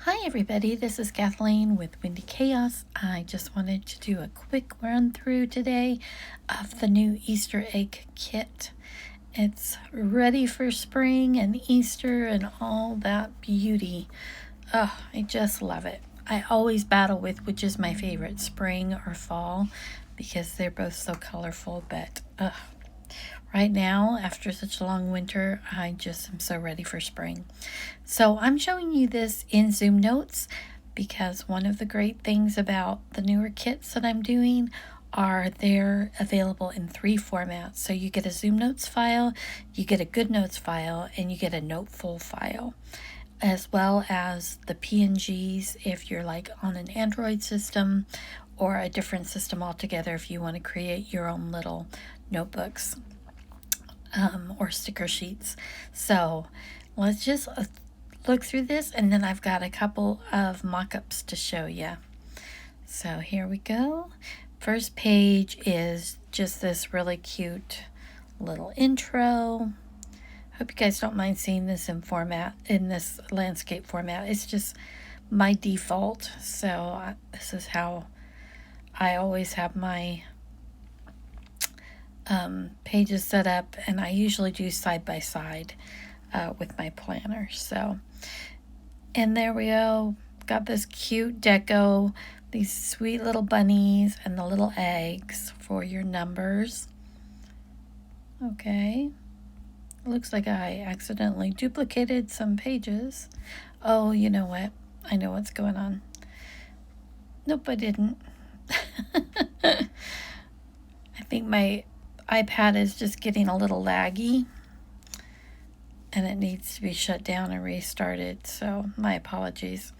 Hi everybody, this is Kathleen with Windy Chaos. I just wanted to do a quick run through today of the new Easter egg kit. It's ready for spring and Easter and all that beauty. Oh, I just love it. I always battle with which is my favorite, spring or fall, because they're both so colorful, but right now, after such a long winter, I just am so ready for spring. So I'm showing you this in Zoom Notes because one of the great things about the newer kits that I'm doing are they're available in 3 formats. So you get a Zoom Notes file, you get a Good Notes file, and you get a Noteful file, as well as the PNGs if you're like on an Android system or a different system altogether if you want to create your own little notebooks or sticker sheets. So let's just look through this, and then I've got a couple of mock-ups to show you. So here we go. First page is just this really cute little intro. Hope you guys don't mind seeing this in this landscape format. It's just my default, so this is how I always have my pages set up, and I usually do side by side with my planner. So, and there we go. Got this cute deco, these sweet little bunnies and the little eggs for your numbers. Okay. Looks like I accidentally duplicated some pages. Oh, you know what? I know what's going on. Nope, I didn't. I think my iPad is just getting a little laggy and it needs to be shut down and restarted, so my apologies.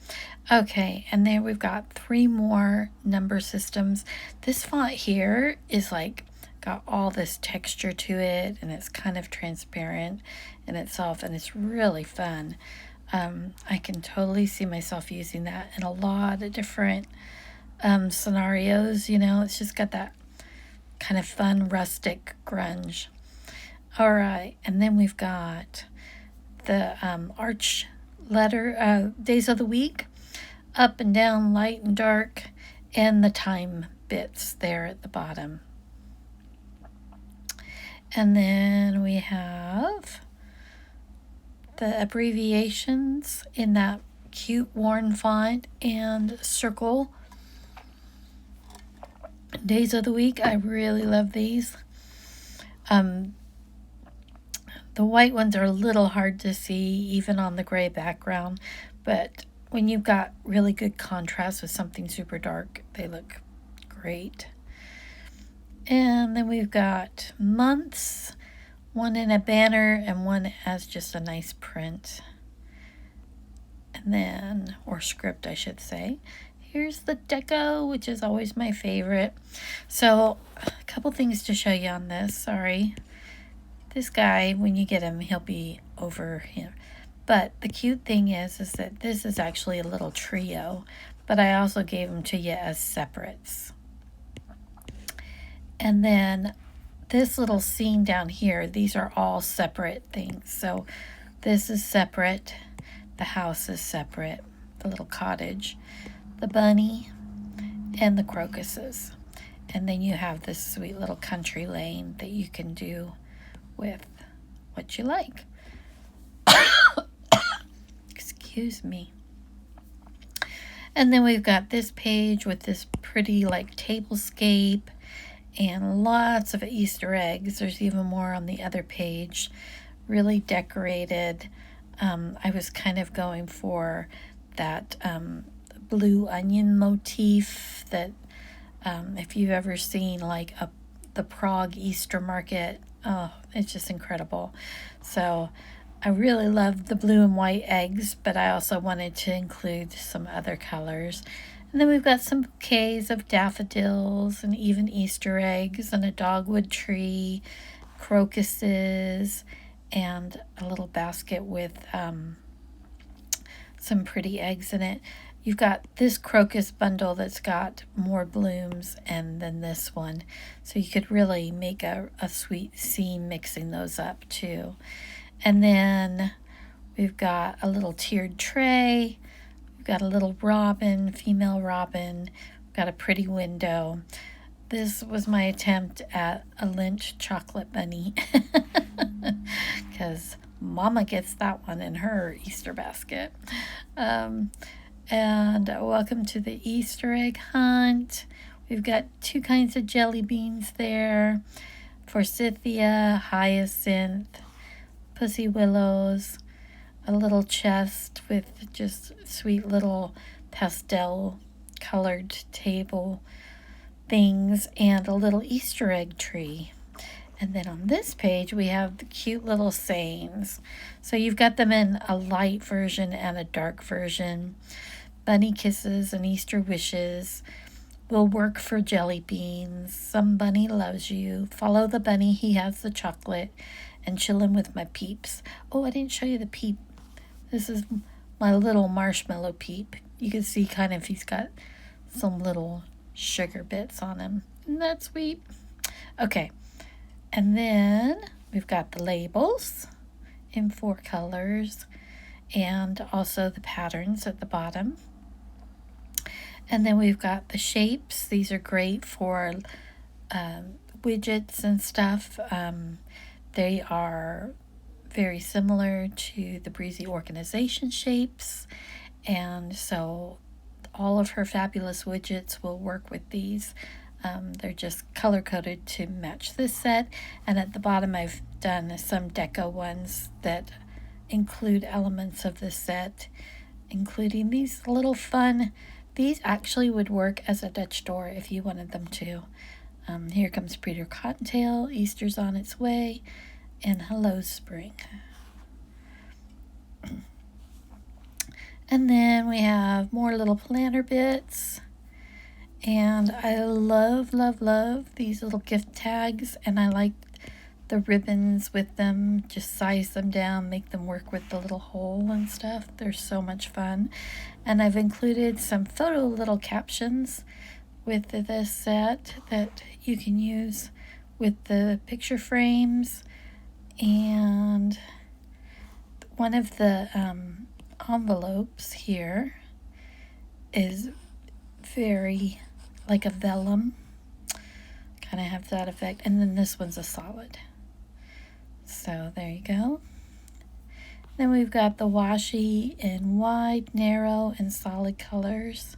Okay, and there we've got 3 more number systems. This font here is like got all this texture to it, and it's kind of transparent in itself, and it's really fun. I can totally see myself using that in a lot of different scenarios. It's just got that kind of fun rustic grunge. All right, and then we've got the arch letter days of the week, up and down, light and dark, and the time bits there at the bottom. And then we have the abbreviations in that cute worn font and circle. Days of the week, I really love these. The white ones are a little hard to see even on the gray background, but when you've got really good contrast with something super dark, they look great. And then we've got months, one in a banner and one as just a nice print. And then, or script, I should say. Here's the deco, which is always my favorite. So, a couple things to show you on this. Sorry. This guy, when you get him, he'll be over here. But the cute thing is that this is actually a little trio, but I also gave them to you as separates. And then this little scene down here, these are all separate things. So this is separate, the house is separate, the little cottage, the bunny, and the crocuses. And then you have this sweet little country lane that you can do with what you like. Excuse me. And then we've got this page with this pretty like tablescape and lots of Easter eggs. There's even more on the other page. Really decorated. I was kind of going for that blue onion motif that if you've ever seen like the Prague Easter market, oh, it's just incredible. So I really love the blue and white eggs, but I also wanted to include some other colors. And then we've got some bouquets of daffodils and even Easter eggs and a dogwood tree, crocuses, and a little basket with some pretty eggs in it. You've got this crocus bundle that's got more blooms and then this one. So you could really make a sweet scene mixing those up too. And then we've got a little tiered tray. We've got a little robin, female robin. We've got a pretty window. This was my attempt at a Lynch chocolate bunny because Mama gets that one in her Easter basket. And welcome to the Easter egg hunt. We've got 2 kinds of jelly beans there. Forsythia, hyacinth, pussy willows, a little chest with just sweet little pastel colored table things, and a little Easter egg tree. And then on this page we have the cute little sayings. So you've got them in a light version and a dark version. Bunny kisses and Easter wishes will work for jelly beans. Some bunny loves you. Follow the bunny, he has the chocolate. And chillin' with my peeps. Oh, I didn't show you the peep. This is my little marshmallow peep. You can see kind of he's got some little sugar bits on him. Isn't that sweet? Okay. And then we've got the labels in 4 colors and also the patterns at the bottom. And then we've got the shapes. These are great for widgets and stuff. They are very similar to the Breezy organization shapes. And so all of her fabulous widgets will work with these. They're just color-coded to match this set. And at the bottom I've done some deco ones that include elements of the set, including these little fun. These actually would work as a Dutch door if you wanted them to. Here comes Peter Cottontail, Easter's on its way, and hello spring. And then we have more little planner bits. And I love, love, love these little gift tags. And I like the ribbons with them. Just size them down, make them work with the little hole and stuff. They're so much fun. And I've included some photo little captions with this set that you can use with the picture frames. And one of the envelopes here is very like a vellum, kind of have that effect, and then this one's a solid. So there you go. Then we've got the washi in wide, narrow, and solid colors.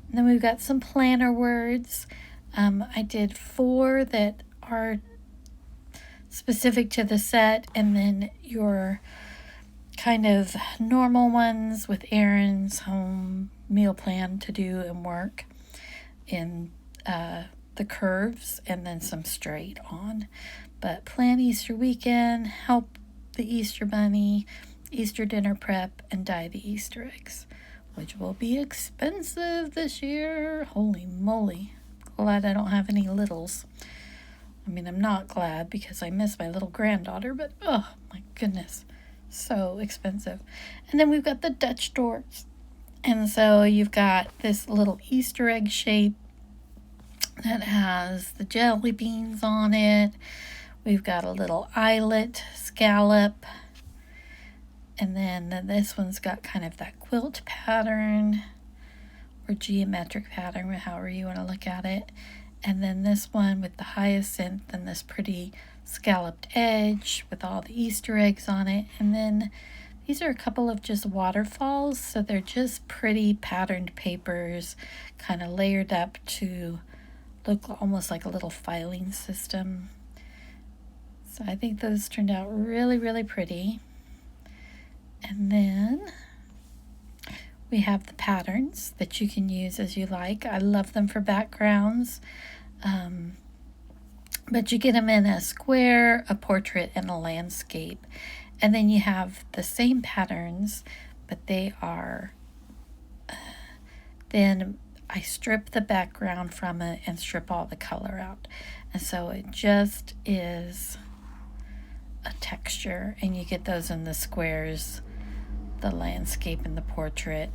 And then we've got some planner words. I did 4 that are specific to the set, and then your kind of normal ones with errands, home, meal plan to do and work in the curves, and then some straight on. But plan Easter weekend, help the Easter bunny, Easter dinner prep, and dye the Easter eggs, which will be expensive this year. Holy moly. Glad I don't have any littles. I mean, I'm not glad because I miss my little granddaughter, but oh my goodness, so expensive. And then we've got the Dutch doors. And so you've got this little Easter egg shape that has the jelly beans on it. We've got a little eyelet scallop. And then this one's got kind of that quilt pattern or geometric pattern, however you want to look at it. And then this one with the hyacinth and this pretty scalloped edge with all the Easter eggs on it. And then these are a couple of just waterfalls, so they're just pretty patterned papers, kind of layered up to look almost like a little filing system. So I think those turned out really, really pretty. And then we have the patterns that you can use as you like. I love them for backgrounds. But you get them in a square, a portrait, and a landscape. And then you have the same patterns, but they are, then I strip the background from it and strip all the color out. And so it just is a texture, and you get those in the squares, the landscape, and the portrait.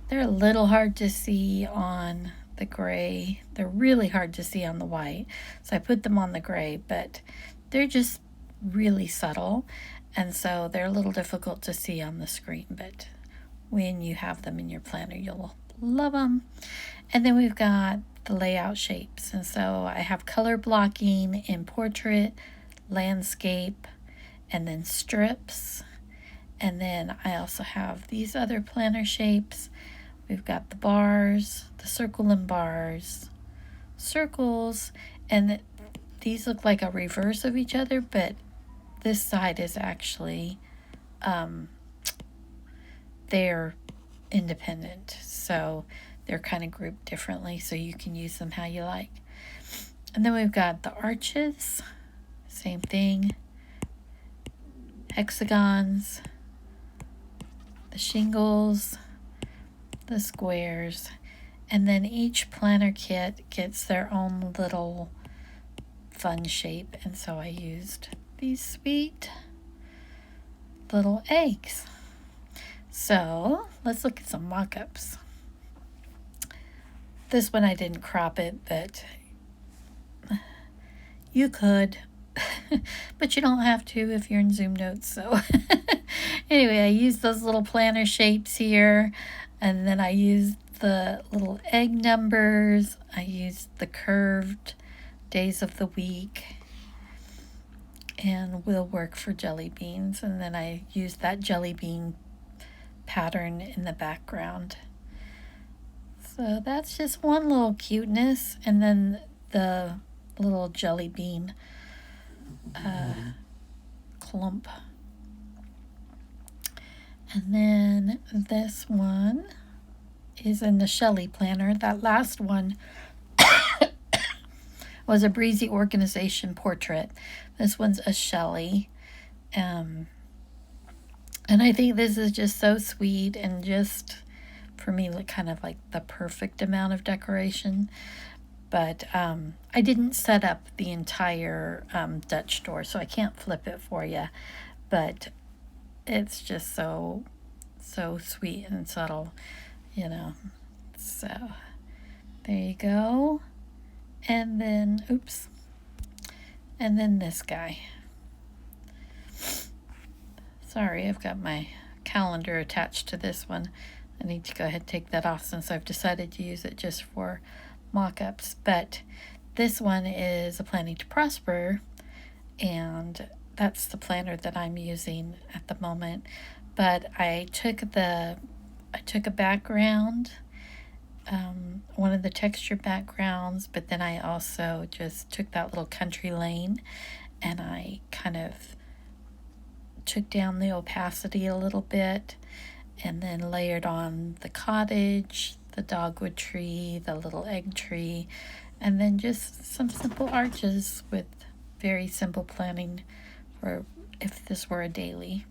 They're a little hard to see on the gray. They're really hard to see on the white. So I put them on the gray, but they're just really subtle. And so they're a little difficult to see on the screen, but when you have them in your planner. You'll love them. And then we've got the layout shapes. And so I have color blocking in portrait, landscape, and then strips. And then I also have these other planner shapes. We've got the bars, the circle and bars, circles, and these look like a reverse of each other, but this side is actually, they're independent. So they're kind of grouped differently, so you can use them how you like. And then we've got the arches, same thing, hexagons, the shingles, the squares, and then each planner kit gets their own little fun shape, and so I used these sweet little eggs. So let's look at some mock-ups. This one I didn't crop it, but you could. But you don't have to if you're in Zoom Notes. So anyway, I used those little planner shapes here, and then I used the little egg numbers. I used the curved days of the week, and will work for jelly beans. And then I used that jelly bean pattern in the background. So that's just one little cuteness, and then the little jelly bean clump. And then this one is in the Shelley planner. That last one was a Breezy Organization portrait. This one's a Shelley. And I think this is just so sweet, and just for me, like kind of like the perfect amount of decoration. But I didn't set up the entire Dutch door, so I can't flip it for you. But it's just so sweet and subtle, you know. So there you go. And then, oops. And then this guy. Sorry, I've got my calendar attached to this one. I need to go ahead and take that off since I've decided to use it just for mock-ups. But this one is a Planning to Prosper, and that's the planner that I'm using at the moment. But I took a background, one of the texture backgrounds, but then I also just took that little country lane, and I kind of took down the opacity a little bit, and then layered on the cottage, the dogwood tree, the little egg tree, and then just some simple arches with very simple planning for if this were a daily.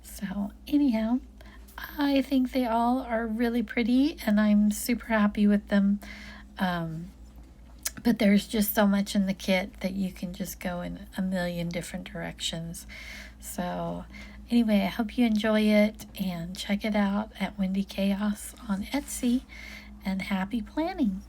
So anyhow, I think they all are really pretty, and I'm super happy with them. But there's just so much in the kit that you can just go in a million different directions. So anyway, I hope you enjoy it, and check it out at Wendy Chaos on Etsy, and happy planning.